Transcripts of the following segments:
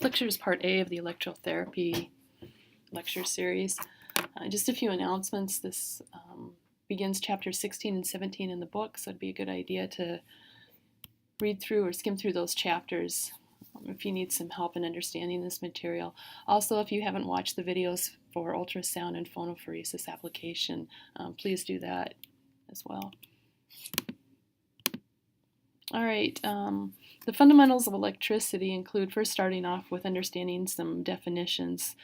lecture is part A of the electrotherapy lecture series. Just a few announcements. This begins chapter 16 and 17 in the book, so it'd be a good idea to read through or skim through those chapters if you need some help in understanding this material. Also, if you haven't watched the videos for ultrasound and phonophoresis application, please do that as well. All right, the fundamentals of electricity include first starting off with understanding some definitions.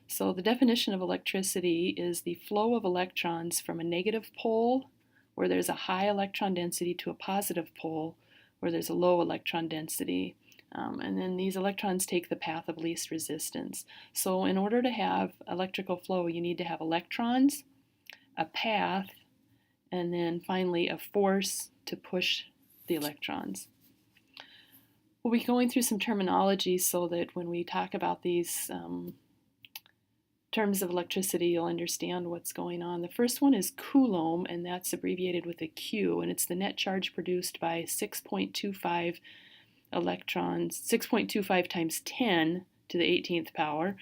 So the definition of electricity is the flow of electrons from a negative pole where there's a high electron density to a positive pole where there's a low electron density. And then these electrons take the path of least resistance. So in order to have electrical flow, you need to have electrons, a path, and then finally a force to push the electrons. We'll be going through some terminology so that when we talk about these terms of electricity, you'll understand what's going on. The first one is Coulomb, and that's abbreviated with a Q, and it's the net charge produced by 6.25 electrons, 6.25 times 10 to the 18th power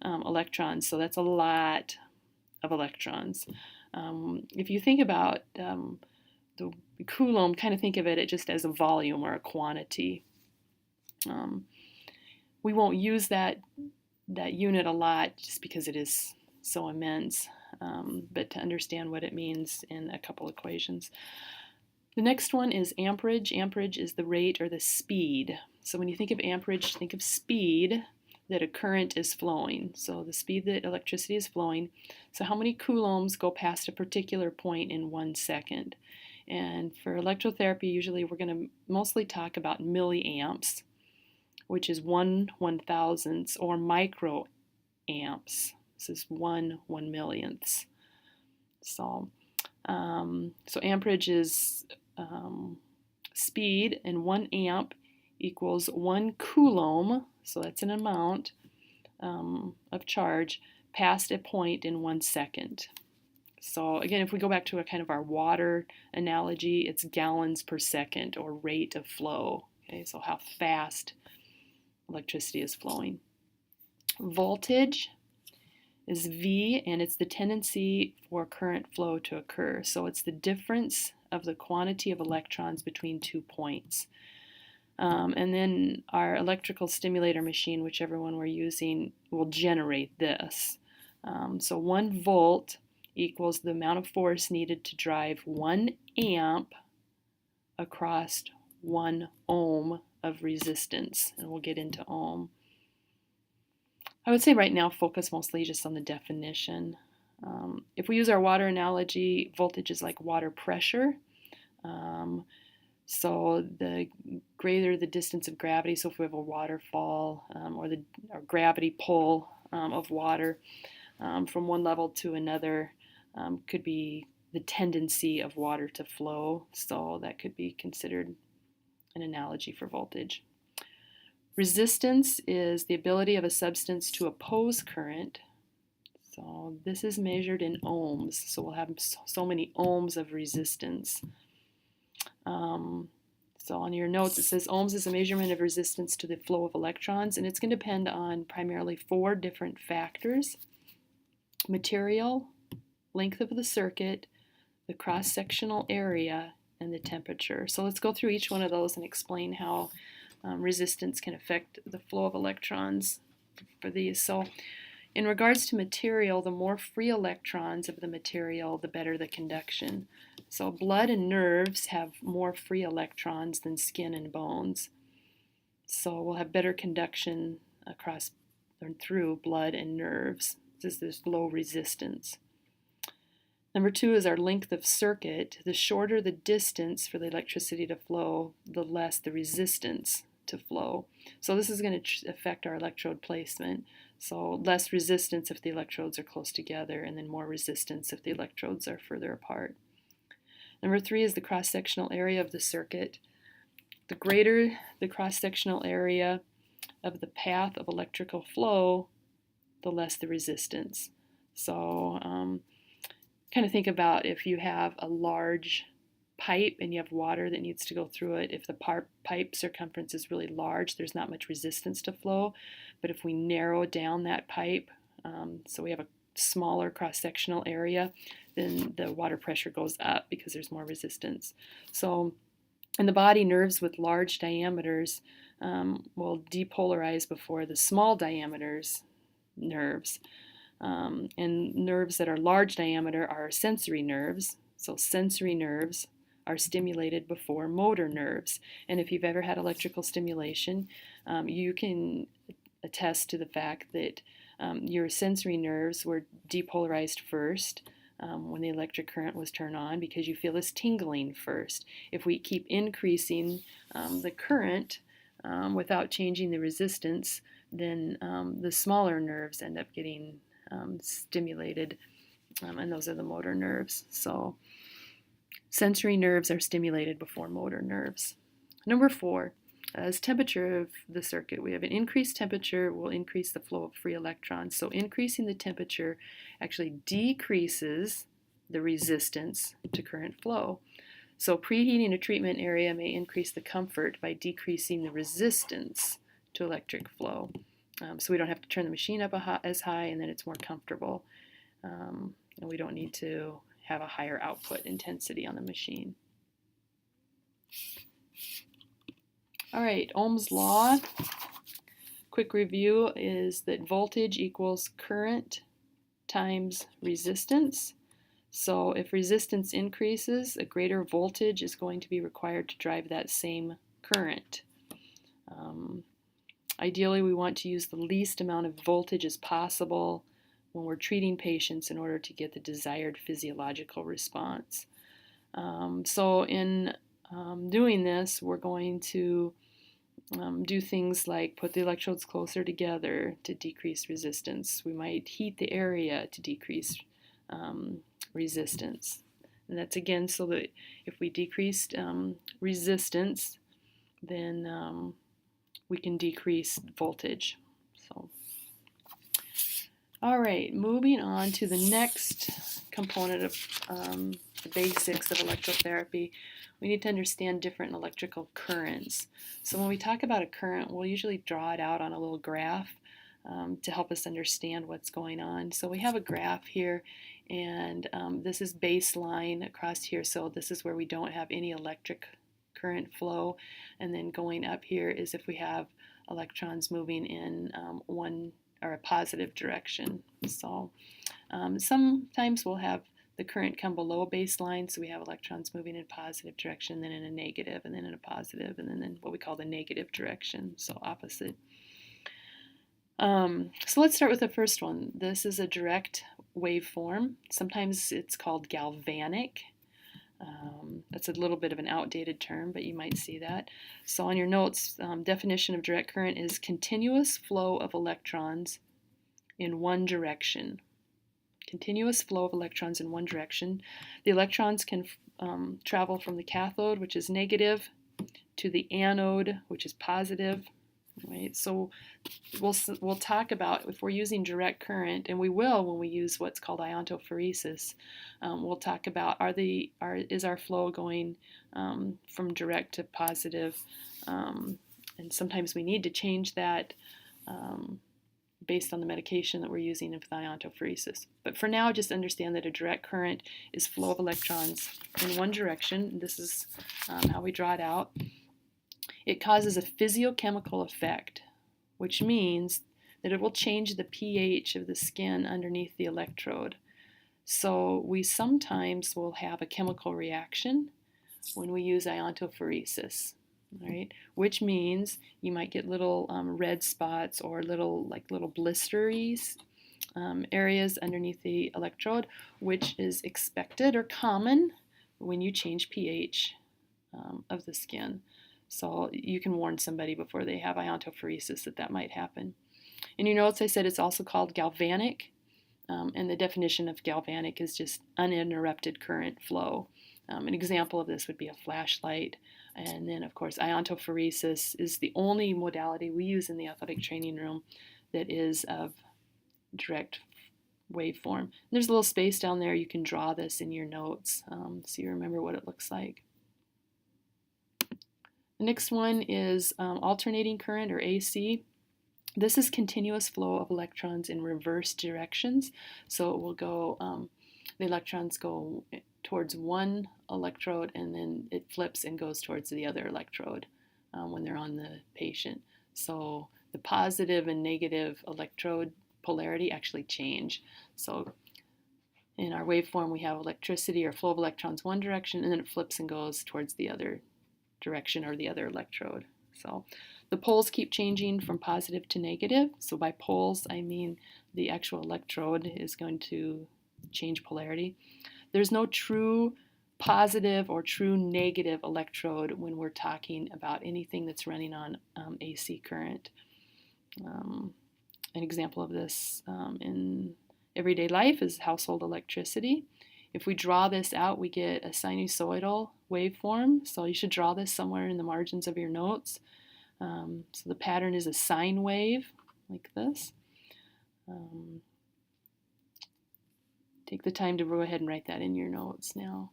electrons. So that's a lot of electrons. If you think about the Coulomb, kind of think of it just as a volume or a quantity. We won't use that unit a lot just because it is so immense, but to understand what it means in a couple equations. The next one is amperage. Amperage is the rate or the speed. So when you think of amperage, think of speed that a current is flowing. So the speed that electricity is flowing. So how many coulombs go past a particular point in 1 second? And for electrotherapy, usually we're going to mostly talk about milliamps, which is 1/1000th, or microamps. This is 1/1,000,000th. So amperage is speed, and 1 amp equals 1 coulomb, so that's an amount of charge past a point in 1 second. So again, if we go back to our water analogy, it's gallons per second, or rate of flow. Okay, so how fast electricity is flowing. Voltage is V, and it's the tendency for current flow to occur. So it's the difference of the quantity of electrons between 2 points. And then our electrical stimulator machine, whichever one we're using, will generate this. So 1 volt equals the amount of force needed to drive 1 amp across 1 ohm of resistance, and we'll get into ohm. I would say right now focus mostly just on the definition. If we use our water analogy, voltage is like water pressure. So the greater the distance of gravity, so if we have a waterfall or gravity pull of water from one level to another, could be the tendency of water to flow. So that could be considered an analogy for voltage. Resistance is the ability of a substance to oppose current. So this is measured in ohms. So we'll have so many ohms of resistance. So on your notes it says ohms is a measurement of resistance to the flow of electrons, and it's going to depend on primarily 4 different factors: material, length of the circuit, the cross-sectional area, and the temperature. So let's go through each one of those and explain how resistance can affect the flow of electrons for these. So in regards to material, the more free electrons of the material, the better the conduction. So blood and nerves have more free electrons than skin and bones. So we'll have better conduction across or through blood and nerves. There's low resistance. Number 2 is our length of circuit. The shorter the distance for the electricity to flow, the less the resistance to flow. So this is going to affect our electrode placement. So less resistance if the electrodes are close together, and then more resistance if the electrodes are further apart. Number 3 is the cross-sectional area of the circuit. The greater the cross-sectional area of the path of electrical flow, the less the resistance. So kind of think about if you have a large pipe and you have water that needs to go through it, if the pipe circumference is really large, there's not much resistance to flow. But if we narrow down that pipe, so we have a smaller cross-sectional area, then the water pressure goes up because there's more resistance. So in the body, nerves with large diameters will depolarize before the small diameters nerves. And nerves that are large diameter are sensory nerves. So sensory nerves are stimulated before motor nerves. And if you've ever had electrical stimulation, you can attest to the fact that your sensory nerves were depolarized first when the electric current was turned on, because you feel this tingling first. If we keep increasing the current without changing the resistance, then the smaller nerves end up getting stimulated, and those are the motor nerves. So sensory nerves are stimulated before motor nerves. Number 4 is temperature of the circuit. We have an increased temperature will increase the flow of free electrons. So increasing the temperature actually decreases the resistance to current flow. So preheating a treatment area may increase the comfort by decreasing the resistance to electric flow. So we don't have to turn the machine up as high, and then it's more comfortable. And we don't need to have a higher output intensity on the machine. All right, Ohm's law. Quick review is that voltage equals current times resistance. So if resistance increases, a greater voltage is going to be required to drive that same current. Ideally, we want to use the least amount of voltage as possible when we're treating patients in order to get the desired physiological response. So in doing this, we're going to do things like put the electrodes closer together to decrease resistance. We might heat the area to decrease resistance. And that's again so that if we decreased resistance, then we can decrease voltage. So, all right, moving on to the next component of the basics of electrotherapy, we need to understand different electrical currents. So when we talk about a current, we'll usually draw it out on a little graph to help us understand what's going on. So we have a graph here, and this is baseline across here. So this is where we don't have any electric current flow, and then going up here is if we have electrons moving in one or a positive direction. So sometimes we'll have the current come below baseline, so we have electrons moving in a positive direction, then in a negative, and then in a positive, and then in what we call the negative direction, so opposite. So let's start with the first one. This is a direct waveform. Sometimes it's called galvanic. That's a little bit of an outdated term, but you might see that. So on your notes, definition of direct current is continuous flow of electrons in one direction. Continuous flow of electrons in one direction. The electrons can travel from the cathode, which is negative, to the anode, which is positive. Right? So we'll talk about, if we're using direct current, and we will when we use what's called iontophoresis, we'll talk about is our flow going from direct to positive, and sometimes we need to change that based on the medication that we're using with iontophoresis. But for now, just understand that a direct current is flow of electrons in one direction. This is how we draw it out. It causes a physiochemical effect, which means that it will change the pH of the skin underneath the electrode. So we sometimes will have a chemical reaction when we use iontophoresis, right? Which means you might get little red spots or little blisteries areas underneath the electrode, which is expected or common when you change pH of the skin. So you can warn somebody before they have iontophoresis that might happen. In your notes, I said it's also called galvanic, and the definition of galvanic is just uninterrupted current flow. An example of this would be a flashlight. And then, of course, iontophoresis is the only modality we use in the athletic training room that is of direct waveform. There's a little space down there. You can draw this in your notes so you remember what it looks like. The next one is alternating current, or AC. This is continuous flow of electrons in reverse directions. So it will go, the electrons go towards one electrode and then it flips and goes towards the other electrode when they're on the patient. So the positive and negative electrode polarity actually change. So in our waveform, we have electricity or flow of electrons one direction, and then it flips and goes towards the other direction or the other electrode. So the poles keep changing from positive to negative. So by poles, I mean the actual electrode is going to change polarity. There's no true positive or true negative electrode when we're talking about anything that's running on AC current. An example of this in everyday life is household electricity. If we draw this out, we get a sinusoidal waveform. So you should draw this somewhere in the margins of your notes. So the pattern is a sine wave, like this. Take the time to go ahead and write that in your notes now.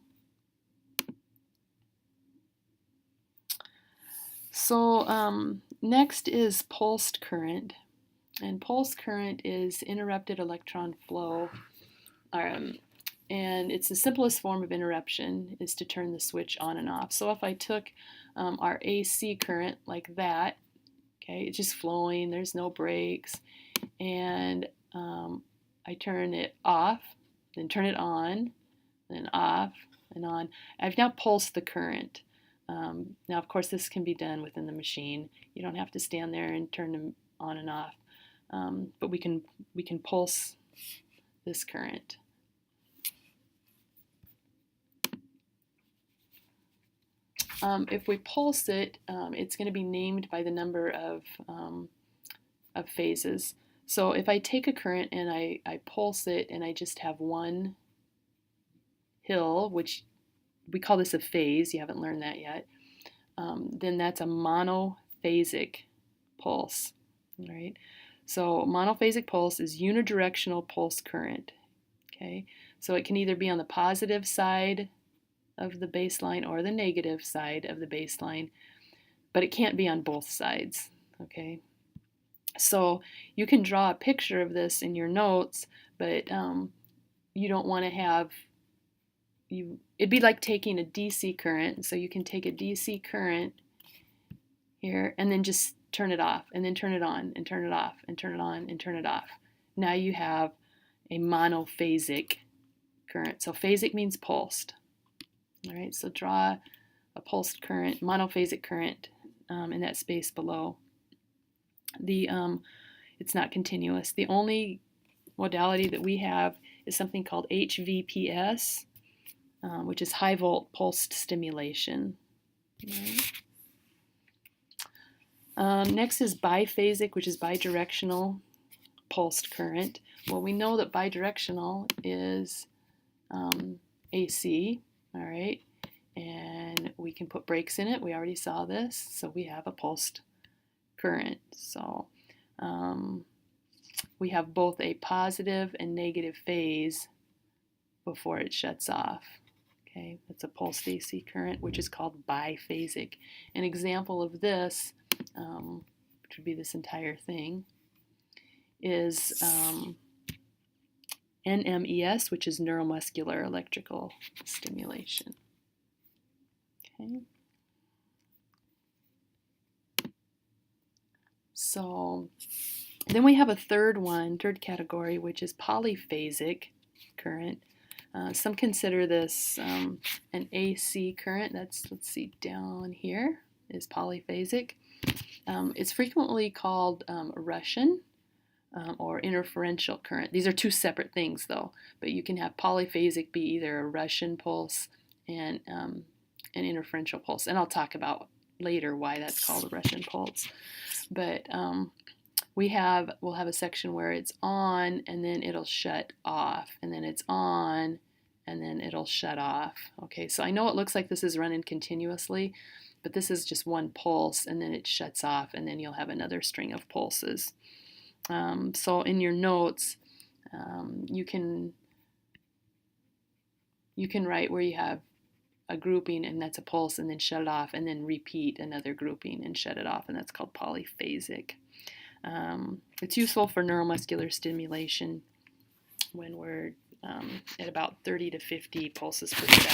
So next is pulsed current. And pulsed current is interrupted electron flow. And it's the simplest form of interruption is to turn the switch on and off. So if I took our AC current like that, okay, it's just flowing, there's no breaks, and I turn it off, then turn it on, then off and on. I've now pulsed the current. Now, of course, this can be done within the machine. You don't have to stand there and turn them on and off, but we can pulse this current. If we pulse it, it's going to be named by the number of phases. So if I take a current and I pulse it and I just have one hill, which we call this a phase, you haven't learned that yet, then that's a monophasic pulse. All right? So monophasic pulse is unidirectional pulse current. Okay? So it can either be on the positive side of the baseline or the negative side of the baseline, but it can't be on both sides. Okay? So you can draw a picture of this in your notes, but you don't want to have it'd be like taking a DC current. So you can take a DC current here and then just turn it off and then turn it on and turn it off and turn it on and turn it off. Now you have a monophasic current. So phasic means pulsed. All right, so draw a pulsed current, monophasic current in that space below. It's not continuous. The only modality that we have is something called HVPS, which is high volt pulsed stimulation. Right. Next is biphasic, which is bidirectional pulsed current. Well, we know that bidirectional is AC, all right, and we can put breaks in it. We already saw this, so we have a pulsed current. So we have both a positive and negative phase before it shuts off. Okay, that's a pulsed AC current, which is called biphasic. An example of this, which would be this entire thing, is NMES, which is neuromuscular electrical stimulation. Okay. So then we have a third category, which is polyphasic current. Some consider this an AC current. Let's see, down here is polyphasic. It's frequently called Russian or interferential current. These are two separate things, though, but you can have polyphasic be either a Russian pulse and an interferential pulse, and I'll talk about later why that's called a Russian pulse. But we'll have a section where it's on and then it'll shut off, and then it's on and then it'll shut off. Okay, so I know it looks like this is running continuously, but this is just one pulse and then it shuts off, and then you'll have another string of pulses. So in your notes, you can write where you have a grouping, and that's a pulse, and then shut it off, and then repeat another grouping and shut it off, and that's called polyphasic. It's useful for neuromuscular stimulation when we're at about 30 to 50 pulses per second.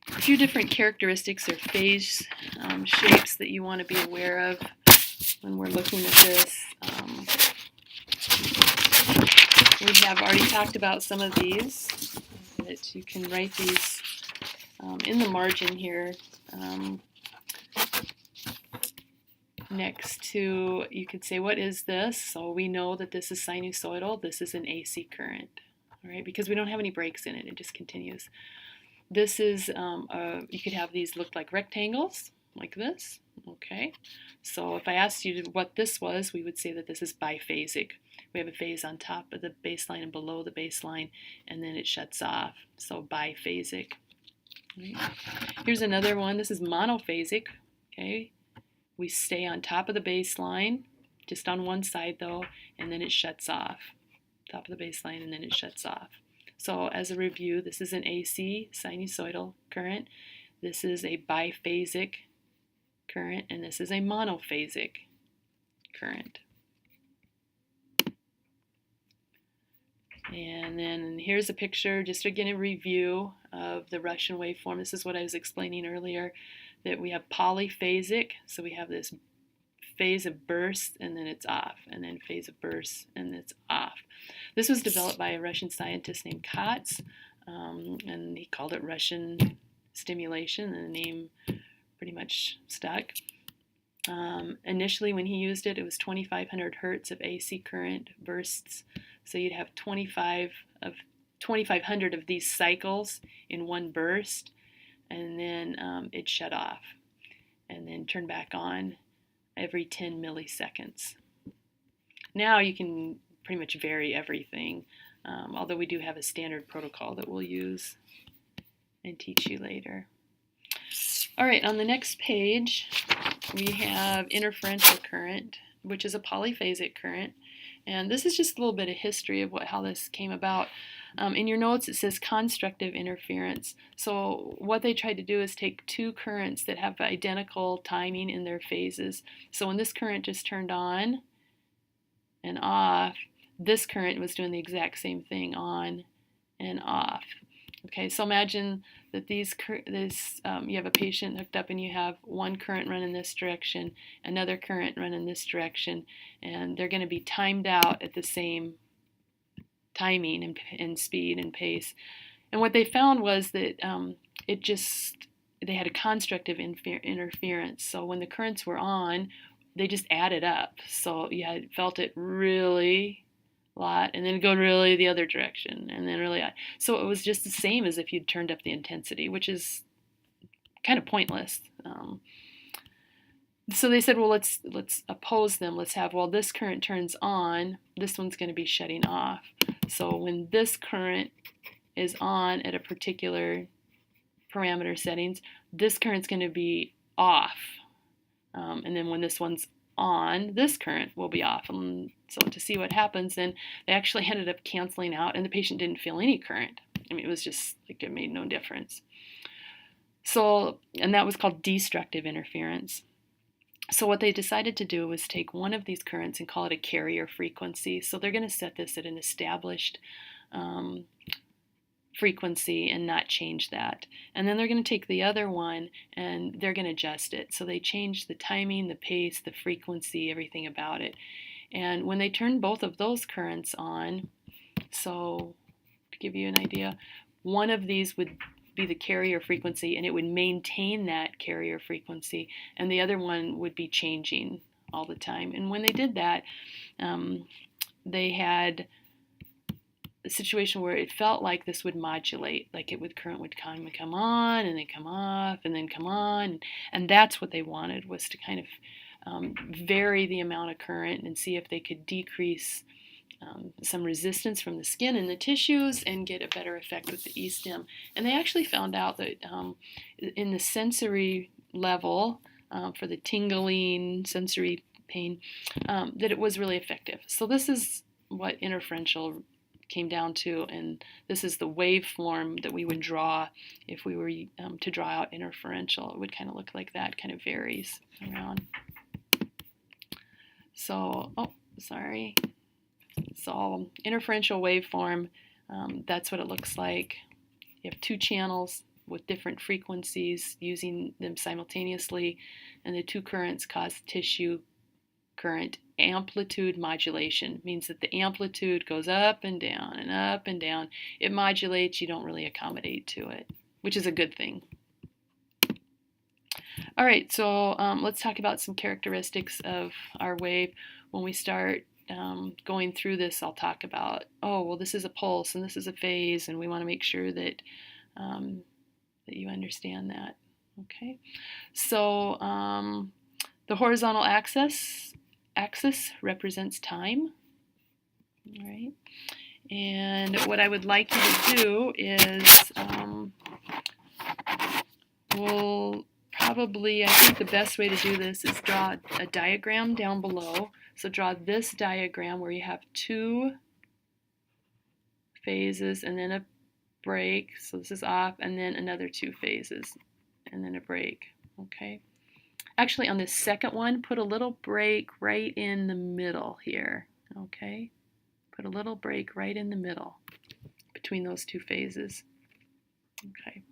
A few different characteristics or phase shapes that you want to be aware of when we're looking at this. We have already talked about some of these, but you can write these in the margin here. Next to, you could say, what is this? So we know that this is sinusoidal. This is an AC current, all right? Because we don't have any breaks in it. It just continues. This is, you could have these look like rectangles, like this, okay? So if I asked you what this was, we would say that this is biphasic. We have a phase on top of the baseline and below the baseline, and then it shuts off. So biphasic. Right? Here's another one. This is monophasic, okay? We stay on top of the baseline, just on one side though, and then it shuts off. Top of the baseline, and then it shuts off. So as a review, this is an AC sinusoidal current. This is a biphasic current, and this is a monophasic current. And then here's a picture, just again a review of the Russian waveform. This is what I was explaining earlier, that we have polyphasic, so we have this phase of burst and then it's off, and then phase of burst and it's off. This was developed by a Russian scientist named Katz, and he called it Russian stimulation, and the name pretty much stuck. Initially when he used it, it was 2,500 hertz of AC current bursts, so you'd have 2,500 of these cycles in one burst, and then it shut off and then turned back on every 10 milliseconds. Now you can pretty much vary everything, although we do have a standard protocol that we'll use and teach you later. All right, on the next page we have interferential current, which is a polyphasic current, and this is just a little bit of history of how this came about. In your notes it says constructive interference. So what they tried to do is take two currents that have identical timing in their phases. So when this current just turned on and off, this current was doing the exact same thing, on and off. Okay, so imagine that you have a patient hooked up and you have one current run in this direction, another current run in this direction, and they're going to be timed out at the same timing and speed and pace. And what they found was that they had a constructive interference. So when the currents were on, they just added up. So you felt it really a lot, and then go really the other direction, and then really high. So it was just the same as if you'd turned up the intensity, which is kind of pointless. So they said, well, let's oppose them. Let's have, well, this current turns on, this one's going to be shutting off. So when this current is on at a particular parameter settings, this current's going to be off. And then when this one's on, this current will be off. And so to see what happens, then they actually ended up canceling out, and the patient didn't feel any current. I mean, it was just like it made no difference. So, and that was called destructive interference. So what they decided to do was take one of these currents and call it a carrier frequency. So they're going to set this at an established frequency and not change that. And then they're going to take the other one and they're going to adjust it. So they changed the timing, the pace, the frequency, everything about it. And when they turned both of those currents on, so to give you an idea, one of these would be the carrier frequency and it would maintain that carrier frequency, and the other one would be changing all the time. And when they did that, they had a situation where it felt like this would modulate, like current would come on and then come off and then come on, and that's what they wanted, was to kind of vary the amount of current and see if they could decrease some resistance from the skin and the tissues and get a better effect with the e-stim. And they actually found out that in the sensory level, for the tingling sensory pain, that it was really effective. So this is what interferential came down to, and this is the waveform that we would draw if we were to draw out interferential. It would kind of look like that, kind of varies around. So, oh, sorry. So interferential waveform, that's what it looks like. You have two channels with different frequencies, using them simultaneously, and the two currents cause tissue current amplitude modulation. Means that the amplitude goes up and down and up and down. It modulates, you don't really accommodate to it, which is a good thing. All right, so let's talk about some characteristics of our wave. When we start going through this, I'll talk about, oh, well, this is a pulse and this is a phase, and we want to make sure that that you understand that. Okay, so the horizontal axis represents time. All right, and what I would like you to do is, we'll probably, I think the best way to do this is draw a diagram down below. So draw this diagram where you have two phases and then a break. So this is off, and then another two phases and then a break. Okay. Actually, on this second one, put a little break right in the middle here. Okay. Put a little break right in the middle between those two phases. Okay.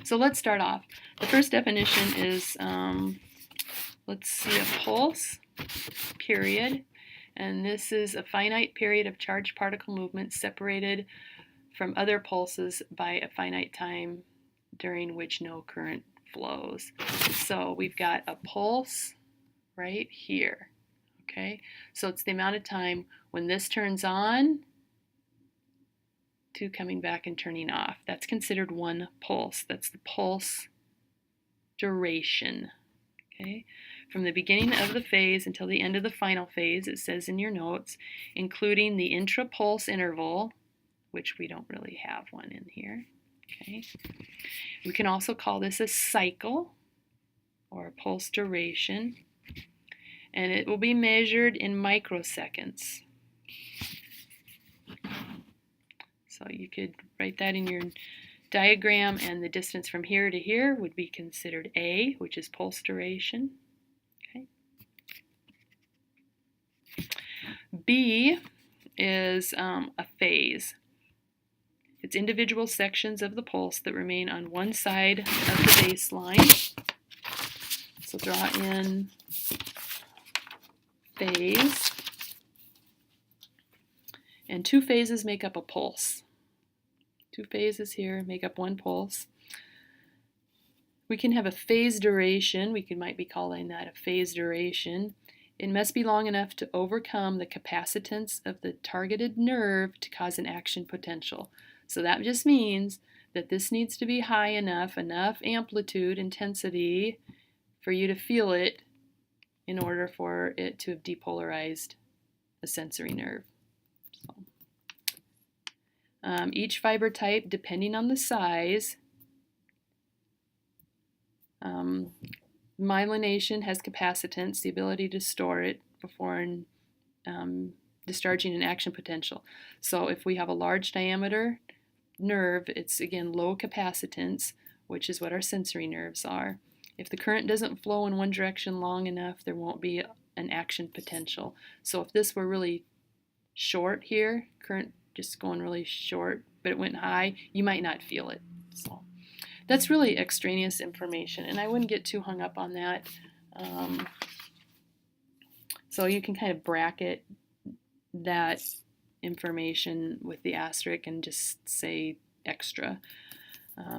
So let's start off. The first definition is, let's see, a pulse, period. And this is a finite period of charged particle movement separated from other pulses by a finite time during which no current flows. So we've got a pulse right here. Okay, so it's the amount of time when this turns on to coming back and turning off. That's considered one pulse. That's the pulse duration. Okay, from the beginning of the phase until the end of the final phase, it says in your notes, including the intra-pulse interval, which we don't really have one in here. Okay, we can also call this a cycle or a pulse duration, and it will be measured in microseconds. So you could write that in your diagram, and the distance from here to here would be considered A, which is pulse duration. Okay. B is a phase. It's individual sections of the pulse that remain on one side of the baseline. So draw in phase. And two phases make up a pulse. Two phases here make up one pulse. We can have a phase duration. We might be calling that a phase duration. It must be long enough to overcome the capacitance of the targeted nerve to cause an action potential. So that just means that this needs to be high enough amplitude, intensity, for you to feel it in order for it to have depolarized a sensory nerve. So, each fiber type, depending on the size, myelination has capacitance, the ability to store it before discharging an action potential. So if we have a large diameter nerve, it's again low capacitance, which is what our sensory nerves are. If the current doesn't flow in one direction long enough, there won't be an action potential. So if this were really short here, current just going really short, but it went high, you might not feel it. So that's really extraneous information, and I wouldn't get too hung up on that. So you can kind of bracket that information with the asterisk and just say extra.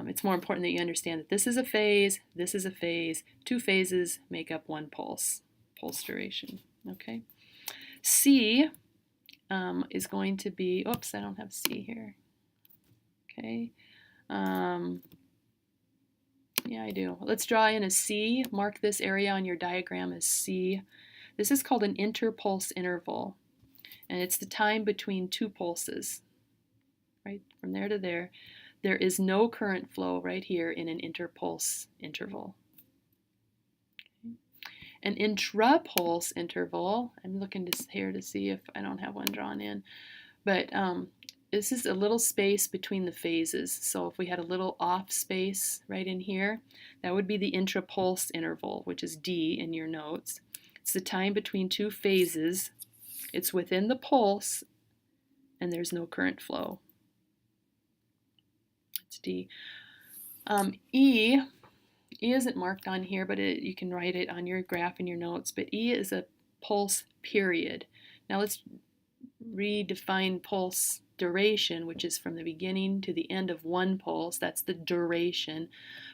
It's more important that you understand that this is a phase, this is a phase. Two phases make up one pulse duration. Okay. C is going to be, oops, I don't have C here. Okay. Yeah, I do. Let's draw in a C. Mark this area on your diagram as C. This is called an interpulse interval, and it's the time between two pulses, right, from there to there. There is no current flow right here in an interpulse interval. Okay. An intrapulse interval, I'm looking here to see if I don't have one drawn in, but this is a little space between the phases. So if we had a little off space right in here, that would be the intrapulse interval, which is D in your notes. It's the time between two phases. It's within the pulse, and there's no current flow. It's D. E isn't marked on here, but you can write it on your graph in your notes. But E is a pulse period. Now let's redefine pulse duration, which is from the beginning to the end of one pulse. That's the duration.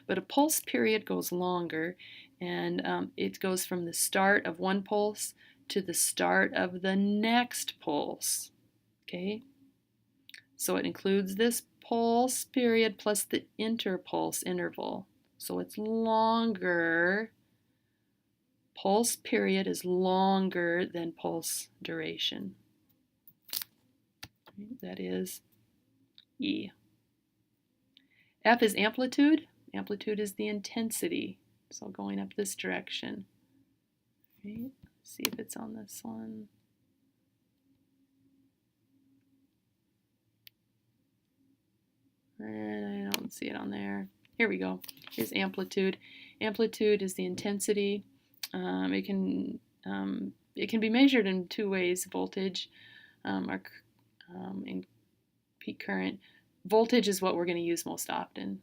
But a pulse period goes longer, and it goes from the start of one pulse to the start of the next pulse. Okay? So it includes this pulse period plus the interpulse interval. So it's longer. Pulse period is longer than pulse duration. That is E. F is amplitude. Amplitude is the intensity. So going up this direction. Right. Let's see if it's on this one. And I don't see it on there. Here we go. Here's amplitude. Amplitude is the intensity. It can be measured in two ways: voltage and peak current. Voltage is what we're going to use most often.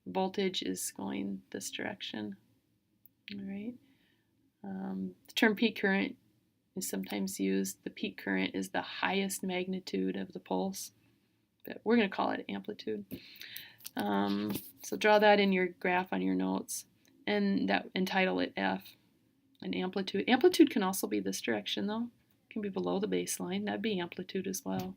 Voltage is going this direction. All right. The term peak current is sometimes used. The peak current is the highest magnitude of the pulse, but we're going to call it amplitude. So draw that in your graph on your notes, and entitle it F. And amplitude. Amplitude can also be this direction, though. It can be below the baseline. That'd be amplitude as well.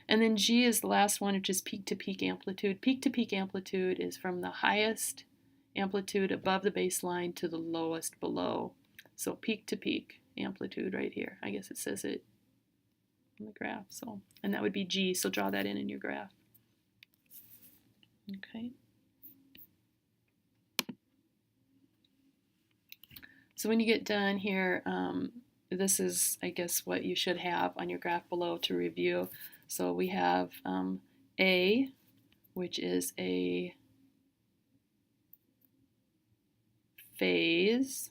And then G is the last one, which is peak-to-peak amplitude. Peak-to-peak amplitude is from the highest amplitude above the baseline to the lowest below. So peak-to-peak amplitude right here. I guess it says it on the graph. So, and that would be G, so draw that in your graph. Okay. So when you get done here, this is, I guess, what you should have on your graph below to review. So we have A, which is a phase.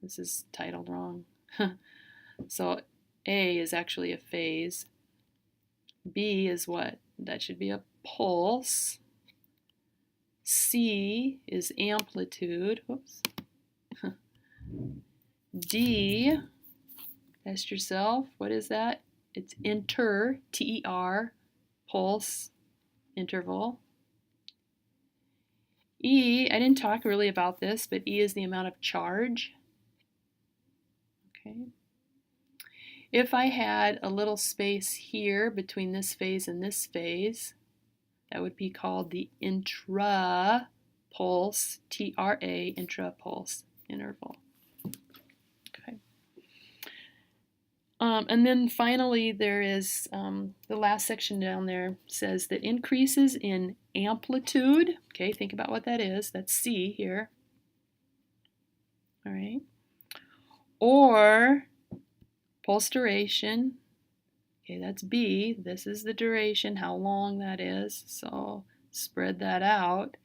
This is titled wrong. So A is actually a phase. B is what? That should be a pulse. C is amplitude. Whoops. D, test yourself. What is that? It's T-E-R, pulse interval. E, I didn't talk really about this, but E is the amount of charge. Okay. If I had a little space here between this phase and this phase, that would be called the intrapulse, T-R-A, intrapulse interval. Okay. And then finally, there is the last section down there says that increases in amplitude. Okay, think about what that is. That's C here. All right. Or pulse duration. Okay, that's B. This is the duration, how long that is. So spread that out.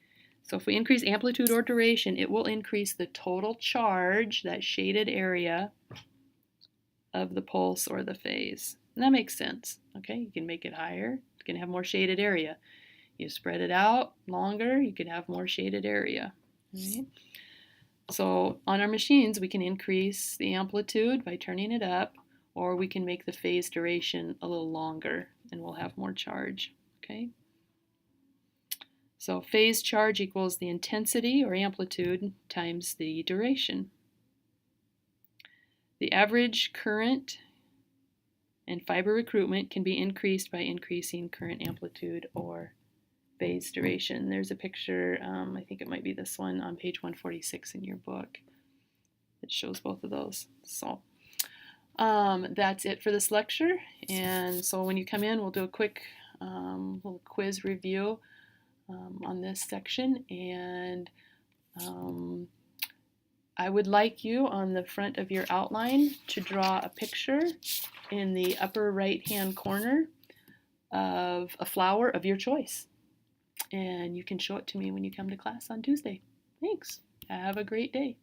So if we increase amplitude or duration, it will increase the total charge, that shaded area, of the pulse or the phase. And that makes sense. Okay, you can make it higher. You can have more shaded area. You spread it out longer, you can have more shaded area. Right? So on our machines, we can increase the amplitude by turning it up, or we can make the phase duration a little longer and we'll have more charge. Okay. So phase charge equals the intensity or amplitude times the duration. The average current and fiber recruitment can be increased by increasing current amplitude or phase duration. There's a picture, I think it might be this one on page 146 in your book that shows both of those. So that's it for this lecture. And so when you come in, we'll do a quick little quiz review on this section. And I would like you on the front of your outline to draw a picture in the upper right-hand corner of a flower of your choice. And you can show it to me when you come to class on Tuesday. Thanks. Have a great day.